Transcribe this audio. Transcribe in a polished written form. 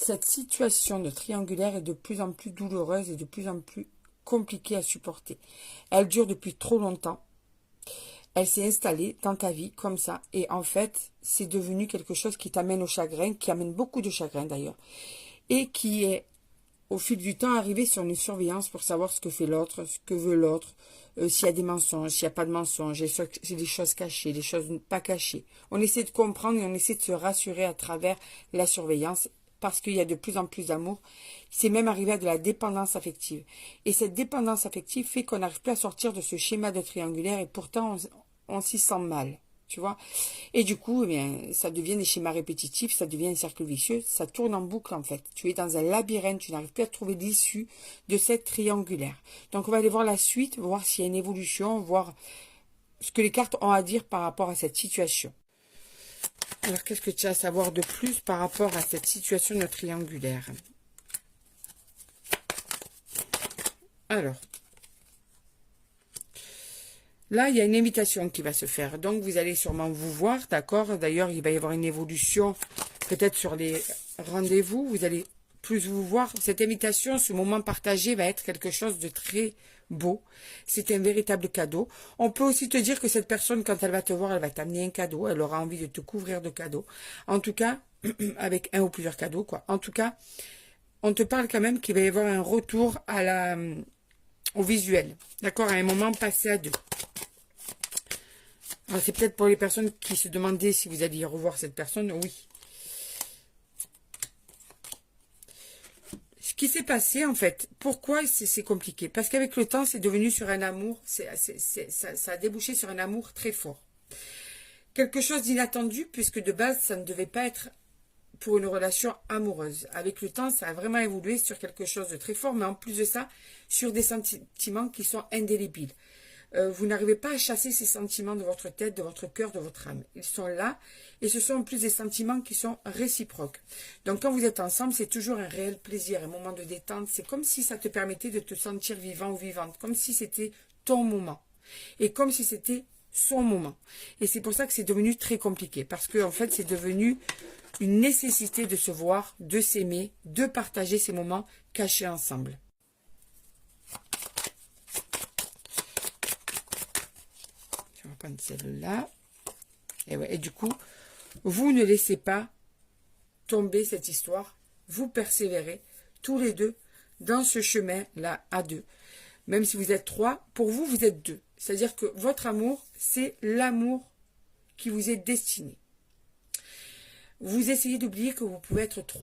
Cette situation de triangulaire est de plus en plus douloureuse et de plus en plus compliquée à supporter. Elle dure depuis trop longtemps. Elle s'est installée dans ta vie comme ça. Et en fait, c'est devenu quelque chose qui t'amène au chagrin, qui amène beaucoup de chagrin d'ailleurs. Et qui est, au fil du temps, arrivé sur une surveillance pour savoir ce que fait l'autre, ce que veut l'autre, s'il y a des mensonges, s'il n'y a pas de mensonges, s'il y a des choses cachées, des choses pas cachées. On essaie de comprendre et on essaie de se rassurer à travers la surveillance parce qu'il y a de plus en plus d'amour. C'est même arrivé à de la dépendance affective. Et cette dépendance affective fait qu'on n'arrive plus à sortir de ce schéma de triangulaire et pourtant on s'y sent mal. Tu vois, et du coup, eh bien, ça devient des schémas répétitifs, ça devient un cercle vicieux, ça tourne en boucle en fait. Tu es dans un labyrinthe, tu n'arrives plus à trouver l'issue de cette triangulaire. Donc on va aller voir la suite, voir s'il y a une évolution, voir ce que les cartes ont à dire par rapport à cette situation. Alors qu'est-ce que tu as à savoir de plus par rapport à cette situation de triangulaire? Alors. Là, il y a une invitation qui va se faire. Donc, vous allez sûrement vous voir, d'accord? D'ailleurs, il va y avoir une évolution, peut-être sur les rendez-vous. Vous allez plus vous voir. Cette invitation, ce moment partagé va être quelque chose de très beau. C'est un véritable cadeau. On peut aussi te dire que cette personne, quand elle va te voir, elle va t'amener un cadeau. Elle aura envie de te couvrir de cadeaux. En tout cas, avec un ou plusieurs cadeaux, quoi. En tout cas, on te parle quand même qu'il va y avoir un retour à au visuel. D'accord? À un moment passé à deux. C'est peut-être pour les personnes qui se demandaient si vous alliez revoir cette personne, oui. Ce qui s'est passé, en fait, pourquoi c'est compliqué? Parce qu'avec le temps, c'est devenu sur un amour, ça a débouché sur un amour très fort. Quelque chose d'inattendu, puisque de base, ça ne devait pas être pour une relation amoureuse. Avec le temps, ça a vraiment évolué sur quelque chose de très fort, mais en plus de ça, sur des sentiments qui sont indélébiles. Vous n'arrivez pas à chasser ces sentiments de votre tête, de votre cœur, de votre âme. Ils sont là et ce sont en plus des sentiments qui sont réciproques. Donc quand vous êtes ensemble, c'est toujours un réel plaisir, un moment de détente. C'est comme si ça te permettait de te sentir vivant ou vivante, comme si c'était ton moment et comme si c'était son moment. Et c'est pour ça que c'est devenu très compliqué parce que en fait, c'est devenu une nécessité de se voir, de s'aimer, de partager ces moments cachés ensemble. On va prendre celle-là. Et, ouais, et du coup, vous ne laissez pas tomber cette histoire. Vous persévérez tous les deux dans ce chemin-là à deux. Même si vous êtes trois, pour vous, vous êtes deux. C'est-à-dire que votre amour, c'est l'amour qui vous est destiné. Vous essayez d'oublier que vous pouvez être